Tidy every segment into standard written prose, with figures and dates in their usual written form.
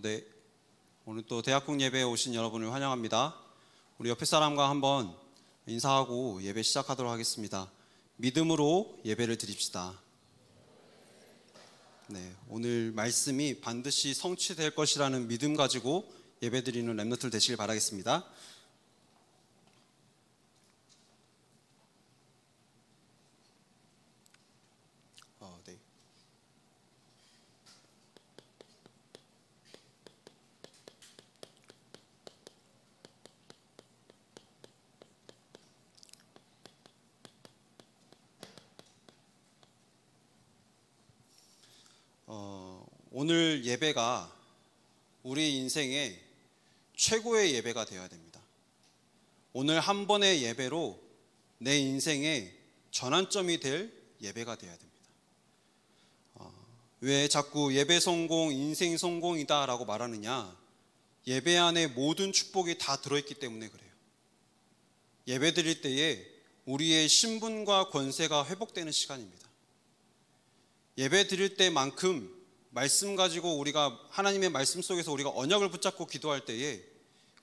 네. 오늘 또 대학국 예배에 오신 여러분을 환영합니다. 우리 옆에 사람과 한번 인사하고 예배 시작하도록 하겠습니다. 믿음으로 예배를 드립시다. 네, 오늘 말씀이 반드시 성취될 것이라는 믿음 가지고 예배 드리는 렘넌트 되시길 바라겠습니다. 네. 오늘 예배가 우리 인생의 최고의 예배가 되어야 됩니다. 오늘 한 번의 예배로 내 인생의 전환점이 될 예배가 되어야 됩니다. 왜 자꾸 예배 성공, 인생 성공이다 라고 말하느냐? 예배 안에 모든 축복이 다 들어있기 때문에 그래요. 예배 드릴 때에 우리의 신분과 권세가 회복되는 시간입니다. 예배 드릴 때만큼 말씀 가지고 우리가 하나님의 말씀 속에서 우리가 언약을 붙잡고 기도할 때에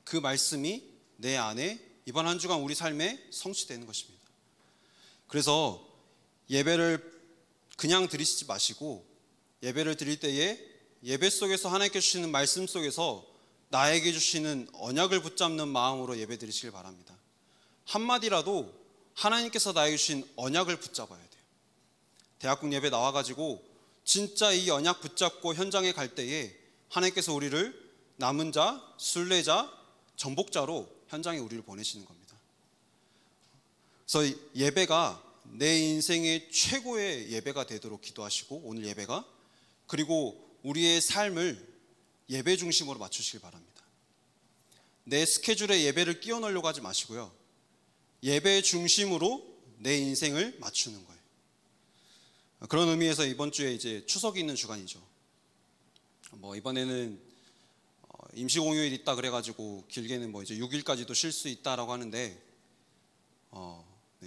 그 말씀이 내 안에 이번 한 주간 우리 삶에 성취되는 것입니다. 그래서 예배를 그냥 드리시지 마시고 예배를 드릴 때에 예배 속에서 하나님께 주시는 말씀 속에서 나에게 주시는 언약을 붙잡는 마음으로 예배 드리시길 바랍니다. 한마디라도 하나님께서 나에게 주신 언약을 붙잡아야 돼요. 대학국 예배 나와가지고 진짜 이 언약 붙잡고 현장에 갈 때에 하나님께서 우리를 남은 자, 순례자, 정복자로 현장에 우리를 보내시는 겁니다. 그래서 예배가 내 인생의 최고의 예배가 되도록 기도하시고 오늘 예배가 그리고 우리의 삶을 예배 중심으로 맞추시길 바랍니다. 내 스케줄에 예배를 끼워 넣으려고 하지 마시고요. 예배 중심으로 내 인생을 맞추는 거예요. 그런 의미에서 이번 주에 이제 추석이 있는 주간이죠. 이번에는 임시 공휴일 있다 그래가지고 길게는 이제 6일까지도 쉴 수 있다라고 하는데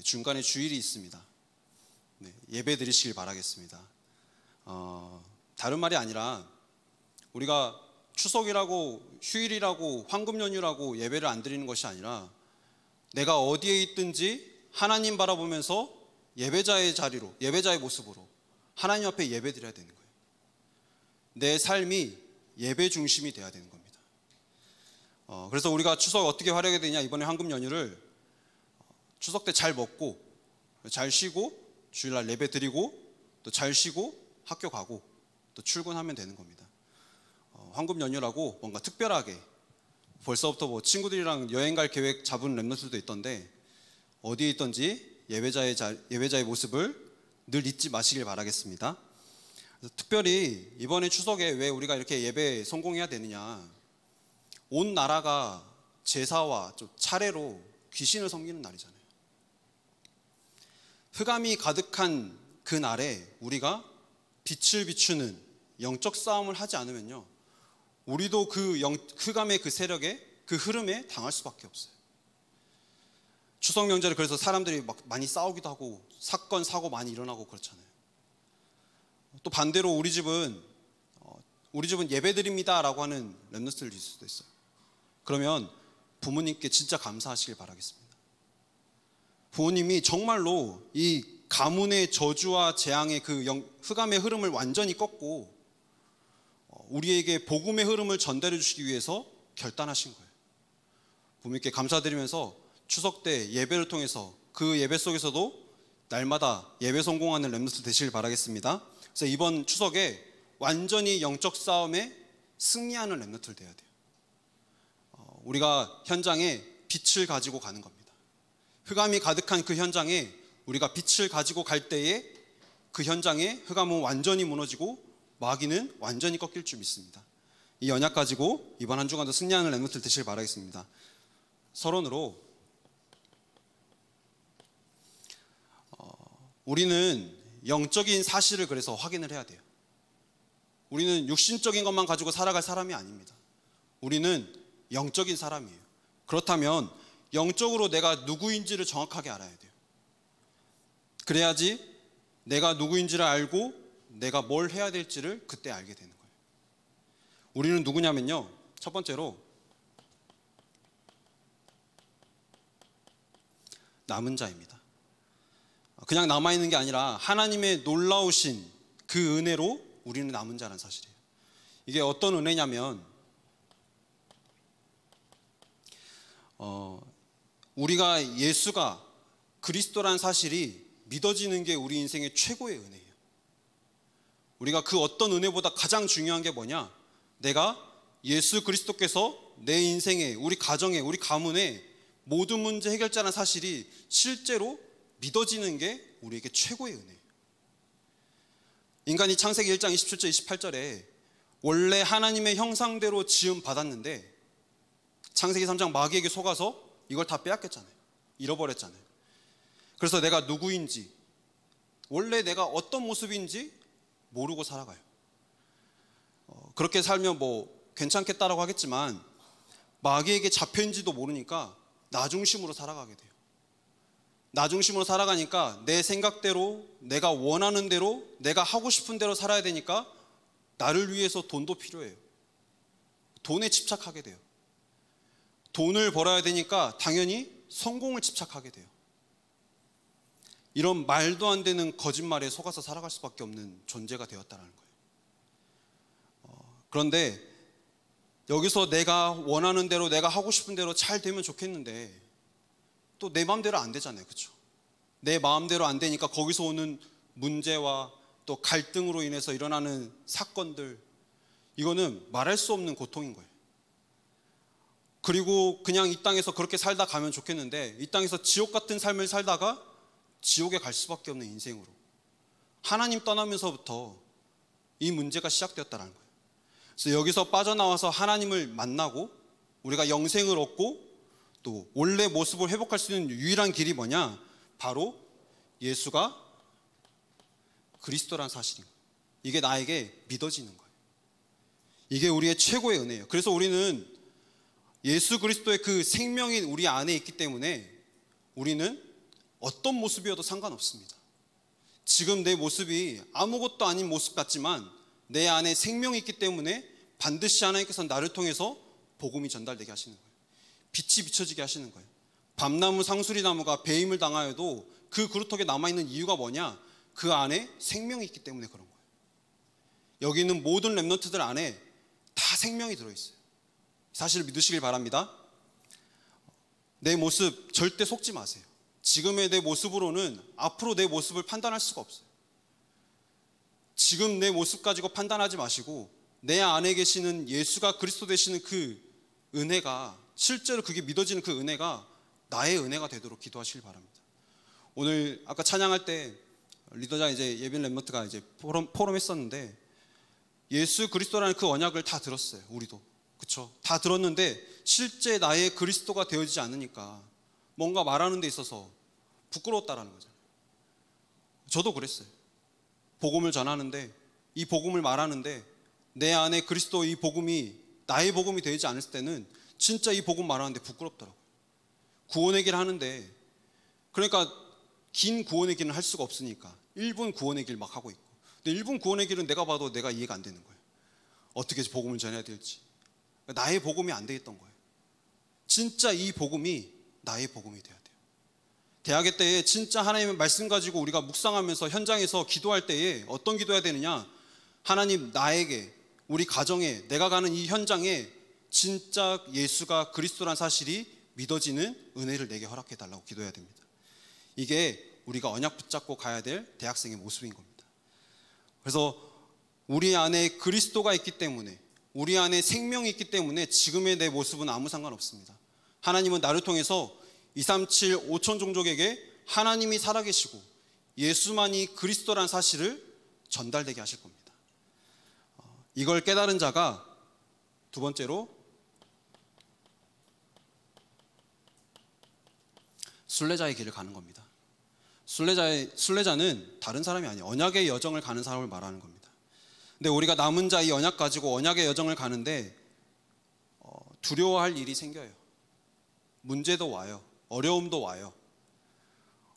중간에 주일이 있습니다. 네, 예배 드리시길 바라겠습니다. 다른 말이 아니라 우리가 추석이라고 휴일이라고 황금 연휴라고 예배를 안 드리는 것이 아니라 내가 어디에 있든지 하나님 바라보면서 예배자의 자리로, 예배자의 모습으로 하나님 앞에 예배 드려야 되는 거예요. 내 삶이 예배 중심이 돼야 되는 겁니다. 그래서 우리가 추석 어떻게 활용해야 되냐, 이번에 황금 연휴를 추석 때 잘 먹고 잘 쉬고 주일날 예배 드리고 또 잘 쉬고 학교 가고 또 출근하면 되는 겁니다. 황금 연휴라고 뭔가 특별하게 벌써부터 친구들이랑 여행 갈 계획 잡은 렘넌트들도 있던데 어디에 있든지 예배자의 모습을 늘 잊지 마시길 바라겠습니다. 특별히 이번에 추석에 왜 우리가 이렇게 예배 성공해야 되느냐, 온 나라가 제사와 차례로 귀신을 섬기는 날이잖아요. 흑암이 가득한 그 날에 우리가 빛을 비추는 영적 싸움을 하지 않으면요, 우리도 그 흑암의 그 세력에, 그 흐름에 당할 수밖에 없어요. 추석 명절에 그래서 사람들이 막 많이 싸우기도 하고 사건 사고 많이 일어나고 그렇잖아요. 또 반대로 우리 집은 예배드립니다라고 하는 렘넌트들이 있을 수도 있어요. 그러면 부모님께 진짜 감사하시길 바라겠습니다. 부모님이 정말로 이 가문의 저주와 재앙의 그 흑암의 흐름을 완전히 꺾고 우리에게 복음의 흐름을 전달해 주시기 위해서 결단하신 거예요. 부모님께 감사드리면서 추석 때 예배를 통해서 그 예배 속에서도 날마다 예배 성공하는 렘넌트 되시길 바라겠습니다. 그래서 이번 추석에 완전히 영적 싸움에 승리하는 렘넌트를 되어야 돼요. 우리가 현장에 빛을 가지고 가는 겁니다. 흑암이 가득한 그 현장에 우리가 빛을 가지고 갈 때에 그 현장에 흑암은 완전히 무너지고 마귀는 완전히 꺾일 줄 믿습니다. 이 언약 가지고 이번 한 주간도 승리하는 렘넌트를 되시길 바라겠습니다. 서론으로 우리는 영적인 사실을 그래서 확인을 해야 돼요. 우리는 육신적인 것만 가지고 살아갈 사람이 아닙니다. 우리는 영적인 사람이에요. 그렇다면 영적으로 내가 누구인지를 정확하게 알아야 돼요. 그래야지 내가 누구인지를 알고 내가 뭘 해야 될지를 그때 알게 되는 거예요. 우리는 누구냐면요, 첫 번째로 남은 자입니다. 그냥 남아있는 게 아니라 하나님의 놀라우신 그 은혜로 우리는 남은 자라는 사실이에요. 이게 어떤 은혜냐면 우리가 예수가 그리스도라는 사실이 믿어지는 게 우리 인생의 최고의 은혜예요. 우리가 그 어떤 은혜보다 가장 중요한 게 뭐냐? 내가 예수 그리스도께서 내 인생에, 우리 가정에, 우리 가문에 모든 문제 해결자라는 사실이 실제로 믿어지는 게 우리에게 최고의 은혜예요. 인간이 창세기 1장 27절 28절에 원래 하나님의 형상대로 지음 받았는데 창세기 3장 마귀에게 속아서 이걸 다 빼앗겼잖아요. 잃어버렸잖아요. 그래서 내가 누구인지, 원래 내가 어떤 모습인지 모르고 살아가요. 그렇게 살면 뭐 괜찮겠다라고 하겠지만 마귀에게 잡혀있는지도 모르니까 나 중심으로 살아가게 돼요. 나 중심으로 살아가니까 내 생각대로, 내가 원하는 대로, 내가 하고 싶은 대로 살아야 되니까 나를 위해서 돈도 필요해요. 돈에 집착하게 돼요. 돈을 벌어야 되니까 당연히 성공을 집착하게 돼요. 이런 말도 안 되는 거짓말에 속아서 살아갈 수밖에 없는 존재가 되었다는 거예요. 그런데 여기서 내가 원하는 대로, 내가 하고 싶은 대로 잘 되면 좋겠는데 또 내 마음대로 안 되잖아요. 그렇죠? 내 마음대로 안 되니까 거기서 오는 문제와 또 갈등으로 인해서 일어나는 사건들, 이거는 말할 수 없는 고통인 거예요. 그리고 그냥 이 땅에서 그렇게 살다 가면 좋겠는데 이 땅에서 지옥 같은 삶을 살다가 지옥에 갈 수밖에 없는 인생으로, 하나님 떠나면서부터 이 문제가 시작되었다는 거예요. 그래서 여기서 빠져나와서 하나님을 만나고 우리가 영생을 얻고 또 원래 모습을 회복할 수 있는 유일한 길이 뭐냐? 바로 예수가 그리스도라는 사실인 거예요. 이게 나에게 믿어지는 거예요. 이게 우리의 최고의 은혜예요. 그래서 우리는 예수 그리스도의 그 생명이 우리 안에 있기 때문에 우리는 어떤 모습이어도 상관없습니다. 지금 내 모습이 아무것도 아닌 모습 같지만 내 안에 생명이 있기 때문에 반드시 하나님께서 나를 통해서 복음이 전달되게 하시는 거예요. 빛이 비춰지게 하시는 거예요. 밤나무 상수리나무가 배임을 당하여도 그 그루터기에 남아있는 이유가 뭐냐? 그 안에 생명이 있기 때문에 그런 거예요. 여기 있는 모든 렘넌트들 안에 다 생명이 들어있어요. 사실을 믿으시길 바랍니다. 내 모습 절대 속지 마세요. 지금의 내 모습으로는 앞으로 내 모습을 판단할 수가 없어요. 지금 내 모습 가지고 판단하지 마시고 내 안에 계시는 예수가 그리스도 되시는 그 은혜가, 실제로 그게 믿어지는 그 은혜가 나의 은혜가 되도록 기도하시길 바랍니다. 오늘 아까 찬양할 때 리더자 이제 예빈 렘넌트가 이제 포럼 했었는데 예수 그리스도라는 그 언약을 다 들었어요. 우리도. 그렇죠? 다 들었는데 실제 나의 그리스도가 되어지지 않으니까 뭔가 말하는 데 있어서 부끄러웠다라는 거잖아요. 저도 그랬어요. 복음을 전하는데, 이 복음을 말하는데 내 안에 그리스도 이 복음이 나의 복음이 되지 않을 때는 진짜 이 복음 말하는데 부끄럽더라고요. 구원의 길 하는데, 그러니까 긴 구원의 길은 할 수가 없으니까 1분 구원의 길 막 하고 있고, 근데 1분 구원의 길은 내가 봐도 내가 이해가 안 되는 거예요. 어떻게 복음을 전해야 될지. 나의 복음이 안 되겠던 거예요. 진짜 이 복음이 나의 복음이 돼야 돼요. 대학의 때에 진짜 하나님의 말씀 가지고 우리가 묵상하면서 현장에서 기도할 때에 어떤 기도해야 되느냐? 하나님, 나에게, 우리 가정에, 내가 가는 이 현장에 진짜 예수가 그리스도란 사실이 믿어지는 은혜를 내게 허락해 달라고 기도해야 됩니다. 이게 우리가 언약 붙잡고 가야 될 대학생의 모습인 겁니다. 그래서 우리 안에 그리스도가 있기 때문에, 우리 안에 생명이 있기 때문에 지금의 내 모습은 아무 상관없습니다. 하나님은 나를 통해서 237 5천 종족에게 하나님이 살아계시고 예수만이 그리스도란 사실을 전달되게 하실 겁니다. 이걸 깨달은 자가 두 번째로 순례자의 길을 가는 겁니다. 순례자는 다른 사람이 아니에요. 언약의 여정을 가는 사람을 말하는 겁니다. 근데 우리가 남은 자 이 언약 가지고 언약의 여정을 가는데 두려워할 일이 생겨요. 문제도 와요. 어려움도 와요.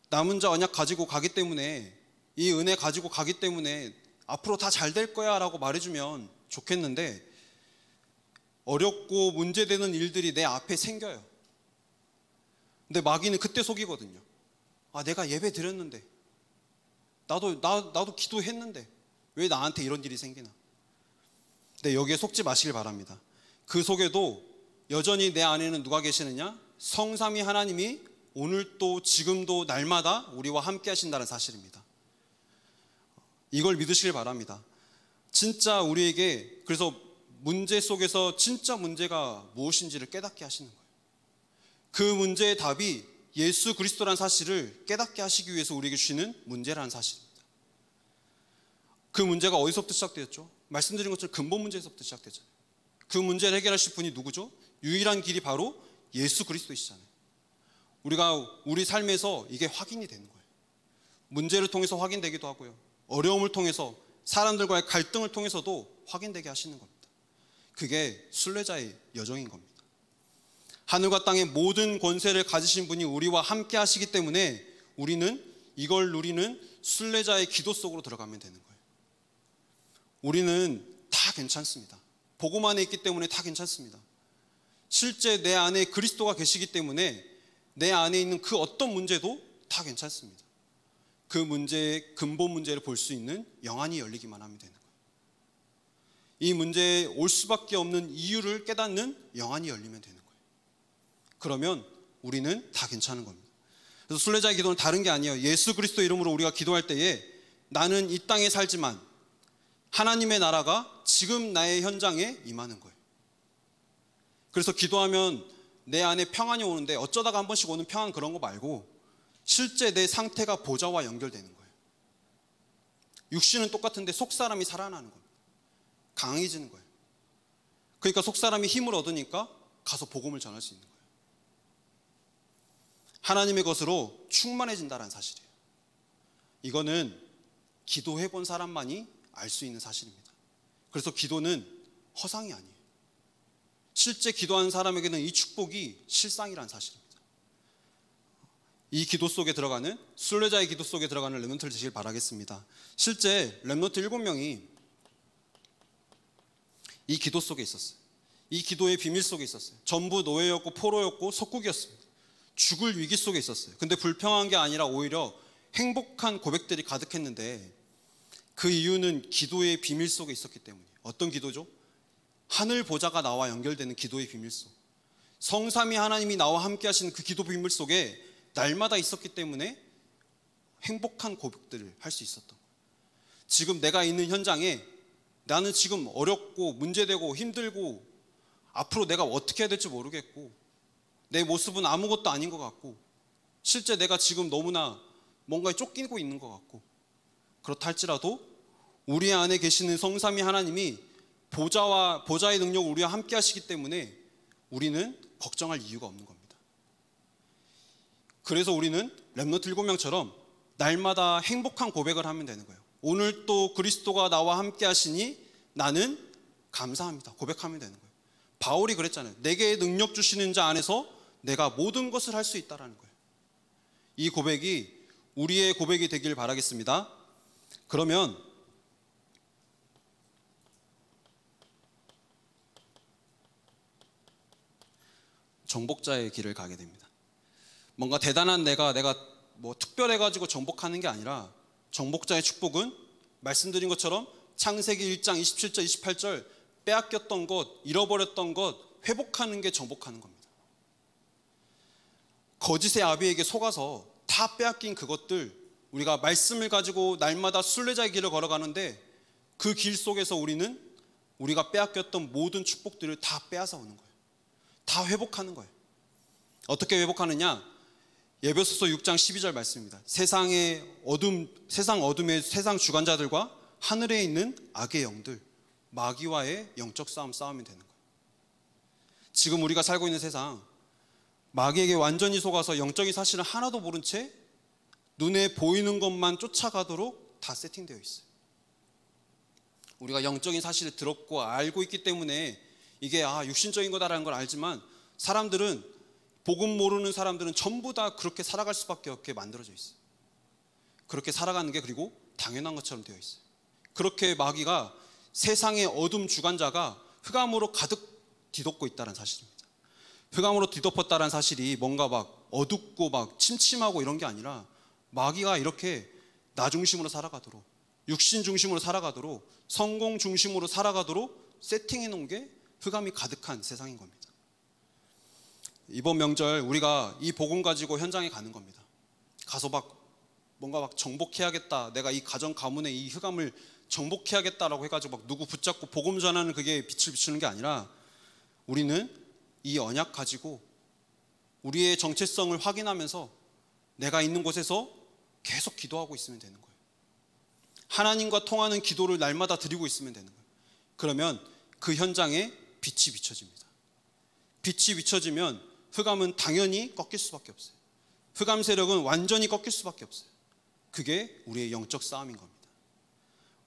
남은 자 언약 가지고 가기 때문에, 이 은혜 가지고 가기 때문에 앞으로 다 잘 될 거야 라고 말해주면 좋겠는데 어렵고 문제되는 일들이 내 앞에 생겨요. 근데 마귀는 그때 속이거든요. 아, 내가 예배 드렸는데, 나도 기도했는데 왜 나한테 이런 일이 생기나. 근데 여기에 속지 마시길 바랍니다. 그 속에도 여전히 내 안에는 누가 계시느냐? 성삼위 하나님이 오늘도 지금도 날마다 우리와 함께 하신다는 사실입니다. 이걸 믿으시길 바랍니다. 진짜 우리에게, 그래서 문제 속에서 진짜 문제가 무엇인지를 깨닫게 하시는 거예요. 그 문제의 답이 예수 그리스도라는 사실을 깨닫게 하시기 위해서 우리에게 주시는 문제라는 사실입니다. 그 문제가 어디서부터 시작되었죠? 말씀드린 것처럼 근본 문제에서부터 시작되잖아요. 그 문제를 해결하실 분이 누구죠? 유일한 길이 바로 예수 그리스도이시잖아요. 우리가 우리 삶에서 이게 확인이 되는 거예요. 문제를 통해서 확인되기도 하고요. 어려움을 통해서, 사람들과의 갈등을 통해서도 확인되게 하시는 겁니다. 그게 순례자의 여정인 겁니다. 하늘과 땅의 모든 권세를 가지신 분이 우리와 함께 하시기 때문에 우리는 이걸 누리는 순례자의 기도 속으로 들어가면 되는 거예요. 우리는 다 괜찮습니다. 복음 안에 있기 때문에 다 괜찮습니다. 실제 내 안에 그리스도가 계시기 때문에 내 안에 있는 그 어떤 문제도 다 괜찮습니다. 그 문제의 근본 문제를 볼 수 있는 영안이 열리기만 하면 되는 거예요. 이 문제에 올 수밖에 없는 이유를 깨닫는 영안이 열리면 되는 거예요. 그러면 우리는 다 괜찮은 겁니다. 그래서 순례자의 기도는 다른 게 아니에요. 예수 그리스도 이름으로 우리가 기도할 때에 나는 이 땅에 살지만 하나님의 나라가 지금 나의 현장에 임하는 거예요. 그래서 기도하면 내 안에 평안이 오는데 어쩌다가 한 번씩 오는 평안, 그런 거 말고 실제 내 상태가 보좌와 연결되는 거예요. 육신은 똑같은데 속사람이 살아나는 겁니다. 강해지는 거예요. 그러니까 속사람이 힘을 얻으니까 가서 복음을 전할 수 있는 거예요. 하나님의 것으로 충만해진다는 사실이에요. 이거는 기도해 본 사람만이 알 수 있는 사실입니다. 그래서 기도는 허상이 아니에요. 실제 기도하는 사람에게는 이 축복이 실상이라는 사실입니다. 이 기도 속에 들어가는, 순례자의 기도 속에 들어가는 렘넌트를 되시길 바라겠습니다. 실제 렘넌트 7명이 이 기도 속에 있었어요. 이 기도의 비밀 속에 있었어요. 전부 노예였고 포로였고 속국이었습니다. 죽을 위기 속에 있었어요. 근데 불평한 게 아니라 오히려 행복한 고백들이 가득했는데 그 이유는 기도의 비밀 속에 있었기 때문이에요. 어떤 기도죠? 하늘 보좌가 나와 연결되는 기도의 비밀 속, 성삼위 하나님이 나와 함께 하시는 그 기도 비밀 속에 날마다 있었기 때문에 행복한 고백들을 할 수 있었던 거예요. 지금 내가 있는 현장에 나는 지금 어렵고 문제되고 힘들고 앞으로 내가 어떻게 해야 될지 모르겠고 내 모습은 아무것도 아닌 것 같고 실제 내가 지금 너무나 뭔가에 쫓기고 있는 것 같고, 그렇다 할지라도 우리 안에 계시는 성삼위 하나님이 보좌의 능력을 우리와 함께 하시기 때문에 우리는 걱정할 이유가 없는 겁니다. 그래서 우리는 렘넌트 7명처럼 날마다 행복한 고백을 하면 되는 거예요. 오늘 또 그리스도가 나와 함께 하시니 나는 감사합니다. 고백하면 되는 거예요. 바울이 그랬잖아요. 내게 능력 주시는 자 안에서 내가 모든 것을 할 수 있다라는 거예요. 이 고백이 우리의 고백이 되길 바라겠습니다. 그러면 정복자의 길을 가게 됩니다. 뭔가 대단한 내가 뭐 특별해가지고 정복하는 게 아니라 정복자의 축복은 말씀드린 것처럼 창세기 1장 27절 28절 빼앗겼던 것, 잃어버렸던 것 회복하는 게 정복하는 겁니다. 거짓의 아비에게 속아서 다 빼앗긴 그것들, 우리가 말씀을 가지고 날마다 순례자의 길을 걸어가는데 그 길 속에서 우리는 우리가 빼앗겼던 모든 축복들을 다 빼앗아 오는 거예요. 다 회복하는 거예요. 어떻게 회복하느냐? 에베소서 6장 12절 말씀입니다. 세상 어둠의 세상 주관자들과 하늘에 있는 악의 영들, 마귀와의 영적 싸우면 되는 거예요. 지금 우리가 살고 있는 세상, 마귀에게 완전히 속아서 영적인 사실을 하나도 모른 채 눈에 보이는 것만 쫓아가도록 다 세팅되어 있어요. 우리가 영적인 사실을 들었고 알고 있기 때문에 이게 육신적인 거다라는 걸 알지만 사람들은, 복음 모르는 사람들은 전부 다 그렇게 살아갈 수밖에 없게 만들어져 있어요. 그렇게 살아가는 게 그리고 당연한 것처럼 되어 있어요. 그렇게 마귀가, 세상의 어둠 주관자가 흑암으로 가득 뒤덮고 있다는 사실입니다. 흑암으로 뒤덮었다는 사실이 뭔가 막 어둡고 막 침침하고 이런 게 아니라 마귀가 이렇게 나 중심으로 살아가도록, 육신 중심으로 살아가도록, 성공 중심으로 살아가도록 세팅해 놓은 게 흑암이 가득한 세상인 겁니다. 이번 명절 우리가 이 복음 가지고 현장에 가는 겁니다. 가서 막 뭔가 막 정복해야겠다, 내가 이 가정 가문의 이 흑암을 정복해야겠다라고 해가지고 막 누구 붙잡고 복음 전하는 그게 빛을 비추는 게 아니라 우리는 이 언약 가지고 우리의 정체성을 확인하면서 내가 있는 곳에서 계속 기도하고 있으면 되는 거예요. 하나님과 통하는 기도를 날마다 드리고 있으면 되는 거예요. 그러면 그 현장에 빛이 비춰집니다. 빛이 비춰지면 흑암은 당연히 꺾일 수밖에 없어요. 흑암 세력은 완전히 꺾일 수밖에 없어요. 그게 우리의 영적 싸움인 겁니다.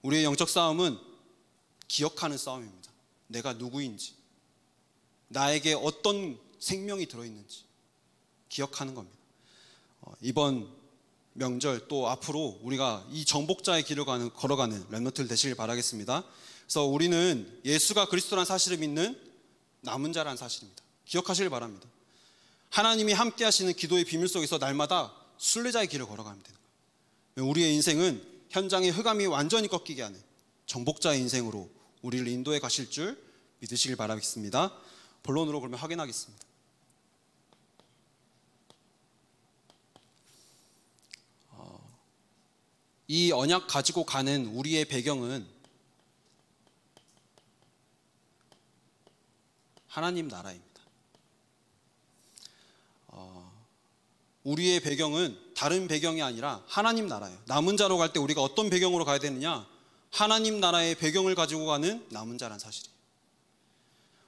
우리의 영적 싸움은 기억하는 싸움입니다. 내가 누구인지, 나에게 어떤 생명이 들어있는지 기억하는 겁니다. 이번 명절 또 앞으로 우리가 이 정복자의 길을 걸어가는 렘넌트들 되시길 바라겠습니다. 그래서 우리는 예수가 그리스도라는 사실을 믿는 남은 자라는 사실입니다. 기억하시길 바랍니다. 하나님이 함께 하시는 기도의 비밀 속에서 날마다 순례자의 길을 걸어가면 되는 거예요. 우리의 인생은 현장의 흑암이 완전히 꺾이게 하는 정복자의 인생으로 우리를 인도해 가실 줄 믿으시길 바라겠습니다. 본론으로 그러면 확인하겠습니다. 이 언약 가지고 가는 우리의 배경은 하나님 나라입니다. 우리의 배경은 다른 배경이 아니라 하나님 나라예요. 남은 자로 갈 때 우리가 어떤 배경으로 가야 되느냐? 하나님 나라의 배경을 가지고 가는 남은 자란 사실이에요.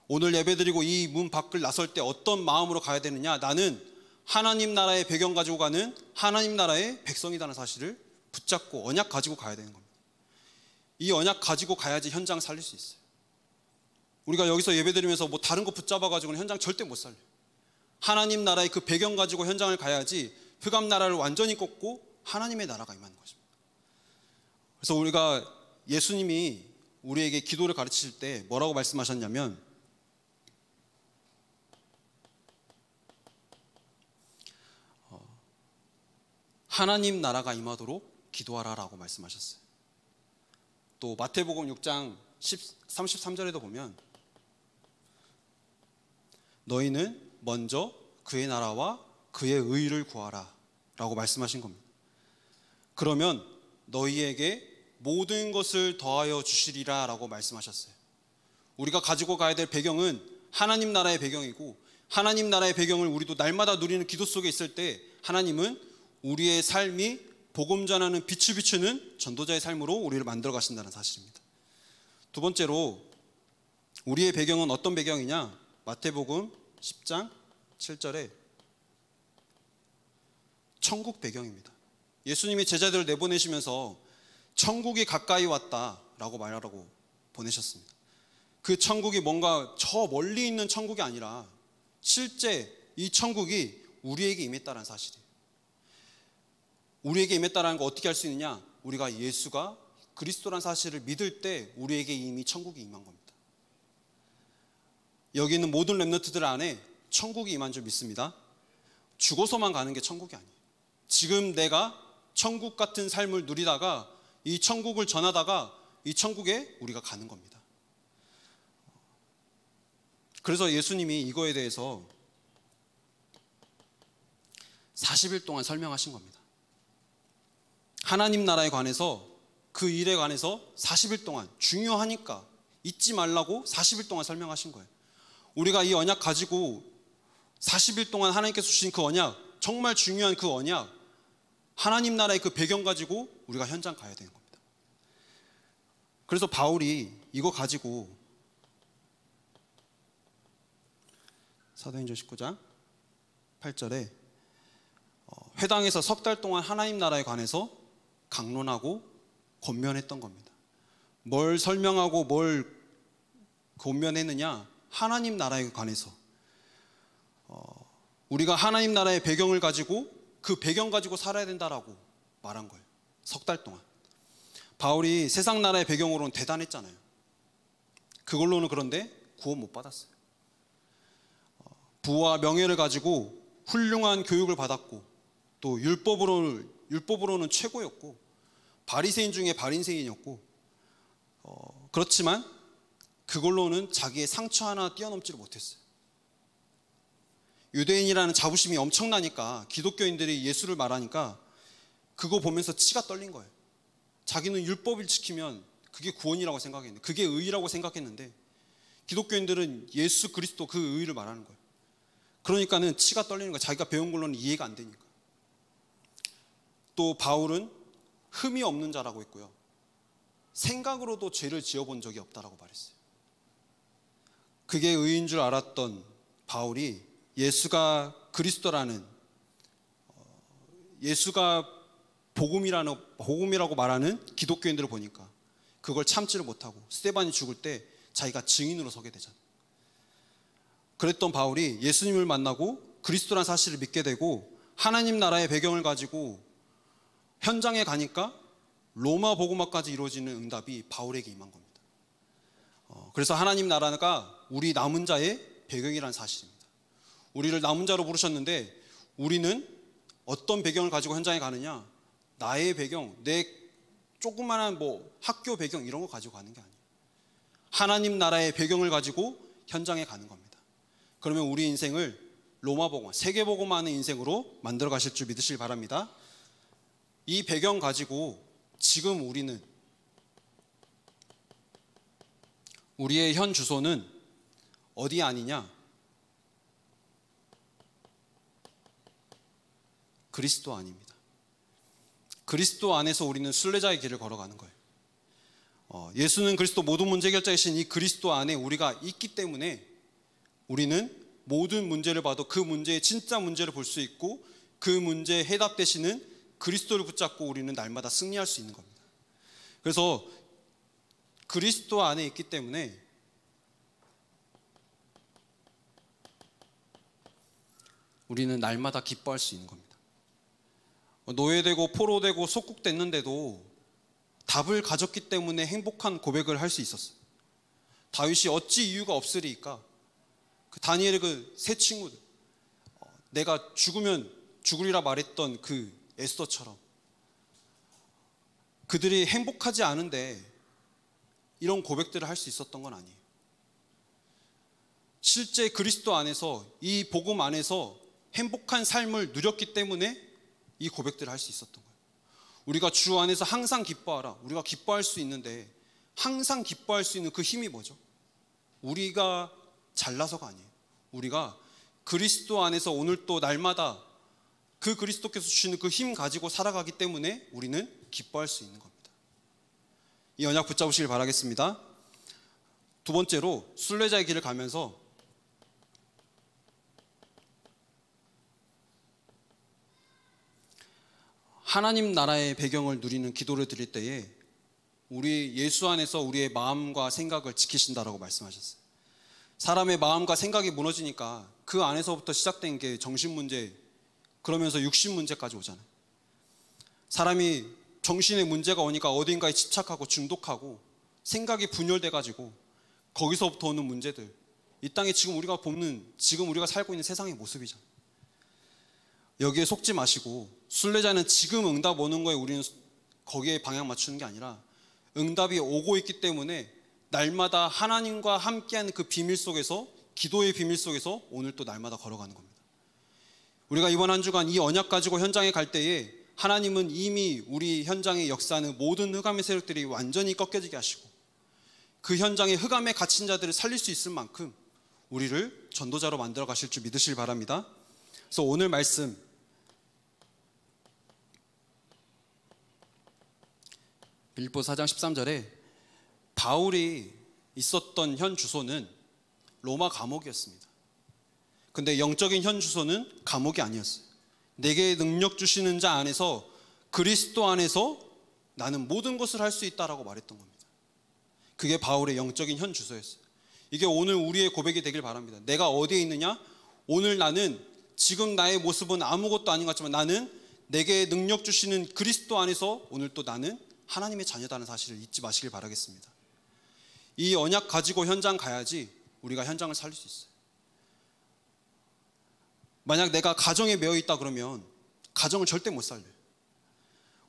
오늘 예배드리고 이 문 밖을 나설 때 어떤 마음으로 가야 되느냐? 나는 하나님 나라의 배경 가지고 가는 하나님 나라의 백성이라는 사실을 붙잡고 언약 가지고 가야 되는 겁니다. 이 언약 가지고 가야지 현장 살릴 수 있어요. 우리가 여기서 예배드리면서 뭐 다른 거 붙잡아 가지고는 현장 절대 못 살려요. 하나님 나라의 그 배경 가지고 현장을 가야지 흑암 나라를 완전히 꺾고 하나님의 나라가 임하는 것입니다. 그래서 우리가 예수님이 우리에게 기도를 가르치실 때 뭐라고 말씀하셨냐면 하나님 나라가 임하도록 기도하라라고 말씀하셨어요. 또 마태복음 6장 33절에도 보면 너희는 먼저 그의 나라와 그의 의를 구하라 라고 말씀하신 겁니다. 그러면 너희에게 모든 것을 더하여 주시리라 라고 말씀하셨어요. 우리가 가지고 가야 될 배경은 하나님 나라의 배경이고 하나님 나라의 배경을 우리도 날마다 누리는 기도 속에 있을 때 하나님은 우리의 삶이 복음 전하는 빛을 비추는 전도자의 삶으로 우리를 만들어 가신다는 사실입니다. 두 번째로 우리의 배경은 어떤 배경이냐? 마태복음 10장 7절에 천국 배경입니다. 예수님이 제자들을 내보내시면서 천국이 가까이 왔다라고 말하라고 보내셨습니다. 그 천국이 뭔가 저 멀리 있는 천국이 아니라 실제 이 천국이 우리에게 임했다는 사실이에요. 우리에게 임했다는 거 어떻게 알 수 있느냐? 우리가 예수가 그리스도란 사실을 믿을 때 우리에게 이미 천국이 임한 겁니다. 여기 있는 모든 렘넌트들 안에 천국이 임한 줄 믿습니다. 죽어서만 가는 게 천국이 아니에요. 지금 내가 천국 같은 삶을 누리다가 이 천국을 전하다가 이 천국에 우리가 가는 겁니다. 그래서 예수님이 이거에 대해서 40일 동안 설명하신 겁니다. 하나님 나라에 관해서 그 일에 관해서 40일 동안 중요하니까 잊지 말라고 40일 동안 설명하신 거예요. 우리가 이 언약 가지고 40일 동안 하나님께서 주신 그 언약, 정말 중요한 그 언약, 하나님 나라의 그 배경 가지고 우리가 현장 가야 되는 겁니다. 그래서 바울이 이거 가지고 사도행전 19장 8절에 회당에서 석 달 동안 하나님 나라에 관해서 강론하고 권면했던 겁니다. 뭘 설명하고 뭘 권면했느냐? 하나님 나라에 관해서 우리가 하나님 나라의 배경을 가지고 그 배경 가지고 살아야 된다라고 말한 거예요. 석 달 동안. 바울이 세상 나라의 배경으로는 대단했잖아요. 그걸로는 그런데 구원 못 받았어요. 부와 명예를 가지고 훌륭한 교육을 받았고 또 율법으로는 최고였고 바리새인 중에 바리새인이었고 그렇지만 그걸로는 자기의 상처 하나 뛰어넘지를 못했어요. 유대인이라는 자부심이 엄청나니까 기독교인들이 예수를 말하니까 그거 보면서 치가 떨린 거예요. 자기는 율법을 지키면 그게 구원이라고 생각했는데, 그게 의라고 생각했는데 기독교인들은 예수 그리스도 그 의를 말하는 거예요. 그러니까는 치가 떨리는 거예요. 자기가 배운 걸로는 이해가 안 되니까. 또 바울은 흠이 없는 자라고 했고요, 생각으로도 죄를 지어본 적이 없다라고 말했어요. 그게 의인 줄 알았던 바울이 예수가 그리스도라는, 예수가 복음이라고 말하는 기독교인들을 보니까 그걸 참지를 못하고 스데반이 죽을 때 자기가 증인으로 서게 되잖아요. 그랬던 바울이 예수님을 만나고 그리스도라는 사실을 믿게 되고 하나님 나라의 배경을 가지고 현장에 가니까 로마 복음화까지 이루어지는 응답이 바울에게 임한 겁니다. 그래서 하나님 나라가 우리 남은 자의 배경이라는 사실입니다. 우리를 남은 자로 부르셨는데 우리는 어떤 배경을 가지고 현장에 가느냐? 나의 배경, 내 조그마한 학교 배경 이런 거 가지고 가는 게 아니에요. 하나님 나라의 배경을 가지고 현장에 가는 겁니다. 그러면 우리 인생을 로마 복음화, 세계 복음화하는 인생으로 만들어 가실 줄 믿으시길 바랍니다. 이 배경 가지고 지금 우리의 현 주소는 어디 아니냐? 그리스도 안입니다. 그리스도 안에서 우리는 순례자의 길을 걸어가는 거예요. 예수는 그리스도 모든 문제 해결자이신 이 그리스도 안에 우리가 있기 때문에 우리는 모든 문제를 봐도 그 문제의 진짜 문제를 볼 수 있고 그 문제에 해답 되시는 그리스도를 붙잡고 우리는 날마다 승리할 수 있는 겁니다. 그래서 그리스도 안에 있기 때문에 우리는 날마다 기뻐할 수 있는 겁니다. 노예되고 포로되고 속국됐는데도 답을 가졌기 때문에 행복한 고백을 할 수 있었어요. 다윗이 어찌 이유가 없으리까? 그 다니엘의 그 세 친구들, 내가 죽으면 죽으리라 말했던 그 에스더처럼 그들이 행복하지 않은데 이런 고백들을 할 수 있었던 건 아니에요. 실제 그리스도 안에서, 이 복음 안에서 행복한 삶을 누렸기 때문에 이 고백들을 할 수 있었던 거예요. 우리가 주 안에서 항상 기뻐하라, 우리가 기뻐할 수 있는데 항상 기뻐할 수 있는 그 힘이 뭐죠? 우리가 잘나서가 아니에요. 우리가 그리스도 안에서 오늘 또 날마다 그 그리스도께서 주시는 그 힘 가지고 살아가기 때문에 우리는 기뻐할 수 있는 겁니다. 이 언약 붙잡으시길 바라겠습니다. 두 번째로 순례자의 길을 가면서 하나님 나라의 배경을 누리는 기도를 드릴 때에 우리 예수 안에서 우리의 마음과 생각을 지키신다라고 말씀하셨어요. 사람의 마음과 생각이 무너지니까 그 안에서부터 시작된 게 정신 문제, 그러면서 육신 문제까지 오잖아요. 사람이 정신의 문제가 오니까 어딘가에 집착하고 중독하고 생각이 분열돼가지고 거기서부터 오는 문제들, 이 땅에 지금 우리가 살고 있는 세상의 모습이잖아요. 여기에 속지 마시고 순례자는 지금 응답 오는 거에 우리는 거기에 방향 맞추는 게 아니라 응답이 오고 있기 때문에 날마다 하나님과 함께하는 그 비밀 속에서, 기도의 비밀 속에서 오늘 또 날마다 걸어가는 겁니다. 우리가 이번 한 주간 이 언약 가지고 현장에 갈 때에 하나님은 이미 우리 현장에 역사하는 모든 흑암의 세력들이 완전히 꺾여지게 하시고 그 현장에 흑암에 갇힌 자들을 살릴 수 있을 만큼 우리를 전도자로 만들어 가실 줄 믿으시길 바랍니다. 그래서 오늘 말씀 빌립보 4장 13절에 바울이 있었던 현 주소는 로마 감옥이었습니다. 근데 영적인 현 주소는 감옥이 아니었어요. 내게 능력 주시는 자 안에서, 그리스도 안에서 나는 모든 것을 할 수 있다라고 말했던 겁니다. 그게 바울의 영적인 현 주소였어요. 이게 오늘 우리의 고백이 되길 바랍니다. 내가 어디에 있느냐? 오늘 나는 지금 나의 모습은 아무것도 아닌 것 같지만 나는 내게 능력 주시는 그리스도 안에서 오늘 또 나는 하나님의 자녀다는 사실을 잊지 마시길 바라겠습니다. 이 언약 가지고 현장 가야지 우리가 현장을 살릴 수 있어요. 만약 내가 가정에 매여 있다 그러면 가정을 절대 못 살려요.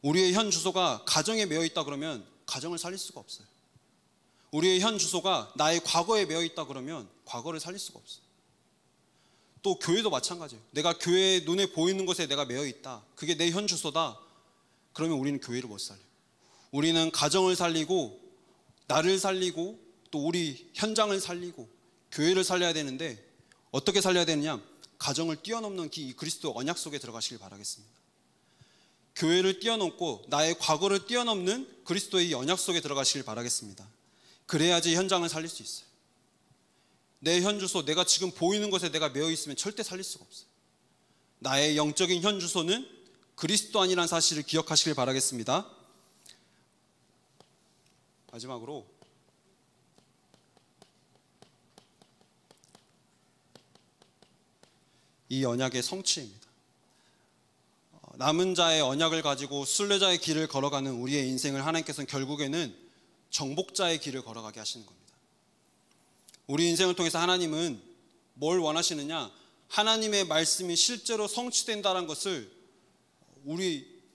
우리의 현 주소가 가정에 매여 있다 그러면 가정을 살릴 수가 없어요. 우리의 현 주소가 나의 과거에 매여 있다 그러면 과거를 살릴 수가 없어요. 또 교회도 마찬가지예요. 내가 교회 눈에 보이는 곳에 내가 매여 있다, 그게 내 현 주소다, 그러면 우리는 교회를 못 살려요. 우리는 가정을 살리고 나를 살리고 또 우리 현장을 살리고 교회를 살려야 되는데, 어떻게 살려야 되느냐? 가정을 뛰어넘는 이 그리스도 언약 속에 들어가시길 바라겠습니다. 교회를 뛰어넘고 나의 과거를 뛰어넘는 그리스도의 이 언약 속에 들어가시길 바라겠습니다. 그래야지 현장을 살릴 수 있어요. 내 현 주소, 내가 지금 보이는 것에 내가 매여 있으면 절대 살릴 수가 없어요. 나의 영적인 현 주소는 그리스도 아니라는 사실을 기억하시길 바라겠습니다. 마지막으로 이 언약의 성취입니다. 남은 자의 언약을 가지고 순례자의 길을 걸어가는 우리의 인생을 하나님께서는 결국에는 정복자의 길을 걸어가게 하시는 겁니다. 우리 인생을 통해서 하나님은 뭘 원하시느냐? 하나님의 말씀이 실제로 성취된다는 것을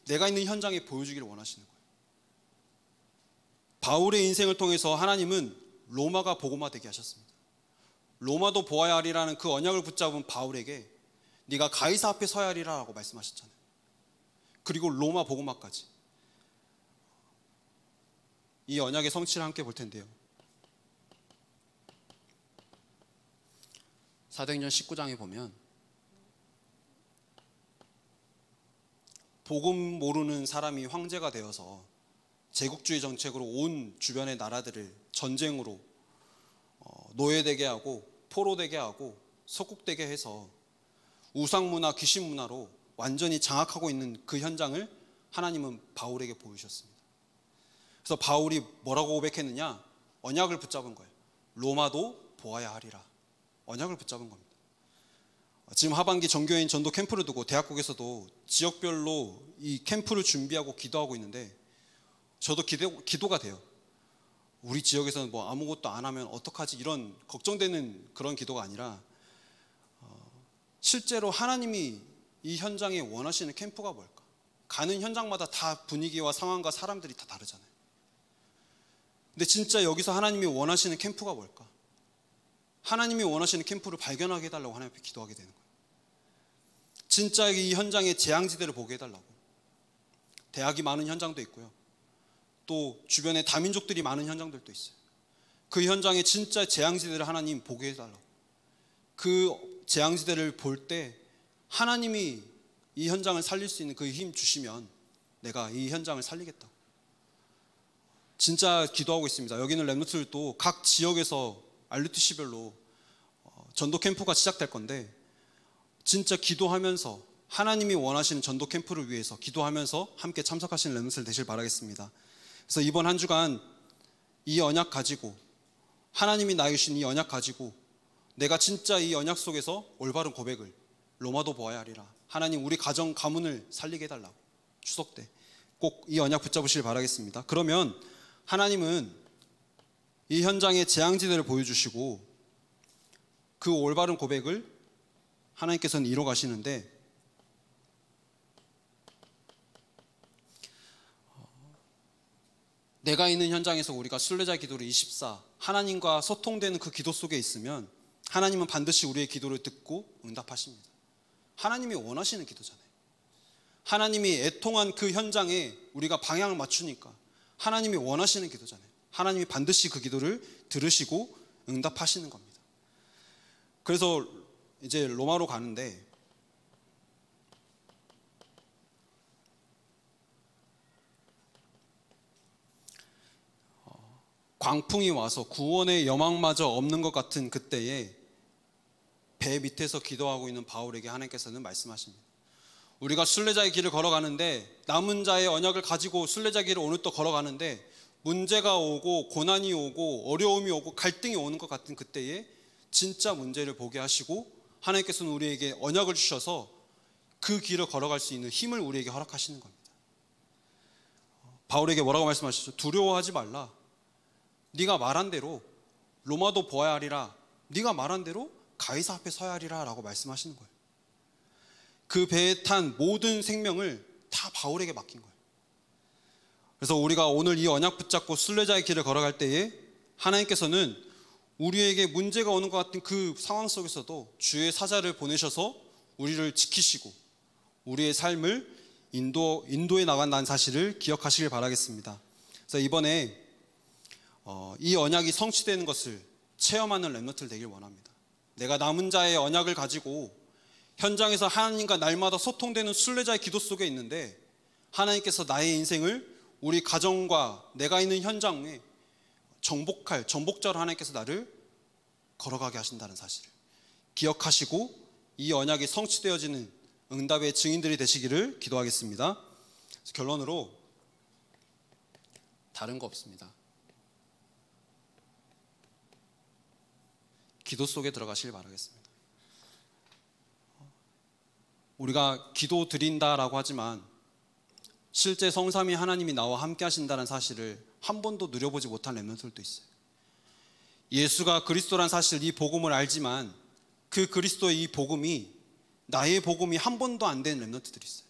내가 있는 현장에 보여주기를 원하시는 거예요. 바울의 인생을 통해서 하나님은 로마가 복음화되게 하셨습니다. 로마도 보아야 하리라는 그 언약을 붙잡은 바울에게 네가 가이사 앞에 서야 하리라고 말씀하셨잖아요. 그리고 로마 복음화까지. 이 언약의 성취를 함께 볼 텐데요. 사도행전 19장에 보면 복음 모르는 사람이 황제가 되어서 제국주의 정책으로 온 주변의 나라들을 전쟁으로 노예되게 하고 포로되게 하고 속국되게 해서 우상문화, 귀신문화로 완전히 장악하고 있는 그 현장을 하나님은 바울에게 보여주셨습니다. 그래서 바울이 뭐라고 고백했느냐? 언약을 붙잡은 거예요. 로마도 보아야 하리라. 언약을 붙잡은 겁니다. 지금 하반기 정교인 전도 캠프를 두고 대학국에서도 지역별로 이 캠프를 준비하고 기도하고 있는데, 저도 기도가 돼요. 우리 지역에서는 뭐 아무것도 안 하면 어떡하지, 이런 걱정되는 그런 기도가 아니라 실제로 하나님이 이 현장에 원하시는 캠프가 뭘까? 가는 현장마다 다 분위기와 상황과 사람들이 다 다르잖아요. 근데 진짜 여기서 하나님이 원하시는 캠프가 뭘까? 하나님이 원하시는 캠프를 발견하게 해달라고 하나님 앞에 기도하게 되는 거예요. 진짜 이 현장의 재앙지대를 보게 해달라고. 대학이 많은 현장도 있고요, 또 주변에 다민족들이 많은 현장들도 있어요. 그 현장에 진짜 재앙지대를 하나님 보게 해달라고. 그 재앙지대를 볼 때 하나님이 이 현장을 살릴 수 있는 그 힘 주시면 내가 이 현장을 살리겠다고 진짜 기도하고 있습니다. 여기는 렘넌트들도 각 지역에서 RUTC별로 전도 캠프가 시작될 건데, 진짜 기도하면서 하나님이 원하시는 전도 캠프를 위해서 기도하면서 함께 참석하시는 렘넌트들 되시길 바라겠습니다. 그래서 이번 한 주간 이 언약 가지고, 하나님이 나에게 주신 이 언약 가지고 내가 진짜 이 언약 속에서 올바른 고백을, 로마도 보아야 하리라, 하나님 우리 가정 가문을 살리게 해달라고, 추석 때 꼭 이 언약 붙잡으시길 바라겠습니다. 그러면 하나님은 이 현장의 재앙지대를 보여주시고 그 올바른 고백을 하나님께서는 이뤄 가시는데, 내가 있는 현장에서 우리가 순례자 기도를 24, 하나님과 소통되는 그 기도 속에 있으면 하나님은 반드시 우리의 기도를 듣고 응답하십니다. 하나님이 원하시는 기도잖아요. 하나님이 애통한 그 현장에 우리가 방향을 맞추니까 하나님이 원하시는 기도잖아요. 하나님이 반드시 그 기도를 들으시고 응답하시는 겁니다. 그래서 이제 로마로 가는데, 광풍이 와서 구원의 여망마저 없는 것 같은 그때에 배 밑에서 기도하고 있는 바울에게 하나님께서는 말씀하십니다. 우리가 순례자의 길을 걸어가는데, 남은 자의 언약을 가지고 순례자의 길을 오늘 또 걸어가는데 문제가 오고 고난이 오고 어려움이 오고 갈등이 오는 것 같은 그때에 진짜 문제를 보게 하시고 하나님께서는 우리에게 언약을 주셔서 그 길을 걸어갈 수 있는 힘을 우리에게 허락하시는 겁니다. 바울에게 뭐라고 말씀하셨죠? 두려워하지 말라. 네가 말한 대로 로마도 보아야 하리라, 네가 말한 대로 가이사 앞에 서야 하리라 라고 말씀하시는 거예요. 그 배에 탄 모든 생명을 다 바울에게 맡긴 거예요. 그래서 우리가 오늘 이 언약 붙잡고 순례자의 길을 걸어갈 때에 하나님께서는 우리에게 문제가 오는 것 같은 그 상황 속에서도 주의 사자를 보내셔서 우리를 지키시고 우리의 삶을 인도에 나간다는 사실을 기억하시길 바라겠습니다. 그래서 이번에 이 언약이 성취되는 것을 체험하는 렘넌트들 되길 원합니다. 내가 남은 자의 언약을 가지고 현장에서 하나님과 날마다 소통되는 순례자의 기도 속에 있는데 하나님께서 나의 인생을 우리 가정과 내가 있는 현장에 정복자로 하나님께서 나를 걸어가게 하신다는 사실을 기억하시고 이 언약이 성취되어지는 응답의 증인들이 되시기를 기도하겠습니다. 결론으로 다른 거 없습니다. 기도 속에 들어가시길 바라겠습니다. 우리가 기도 드린다라고 하지만 실제 성삼위 하나님이 나와 함께 하신다는 사실을 한 번도 누려보지 못한 렘넌트들도 있어요. 예수가 그리스도란 사실, 이 복음을 알지만 그 그리스도의 이 복음이 나의 복음이 한 번도 안 된 렘넌트들이 있어요.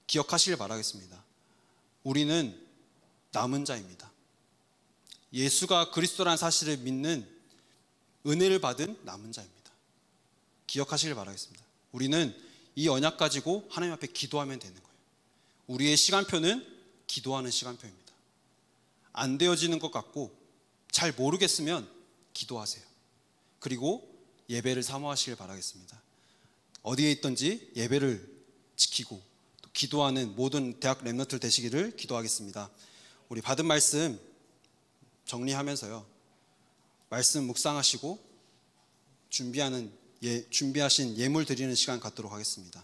기억하시길 바라겠습니다. 우리는 남은 자입니다. 예수가 그리스도란 사실을 믿는 은혜를 받은 남은 자입니다. 기억하시길 바라겠습니다. 우리는 이 언약 가지고 하나님 앞에 기도하면 되는 거예요. 우리의 시간표는 기도하는 시간표입니다. 안 되어지는 것 같고 잘 모르겠으면 기도하세요. 그리고 예배를 사모하시길 바라겠습니다. 어디에 있든지 예배를 지키고 또 기도하는 모든 대학 렘넌트들 되시기를 기도하겠습니다. 우리 받은 말씀 정리하면서요, 말씀 묵상하시고 준비하신 예물 드리는 시간 갖도록 하겠습니다.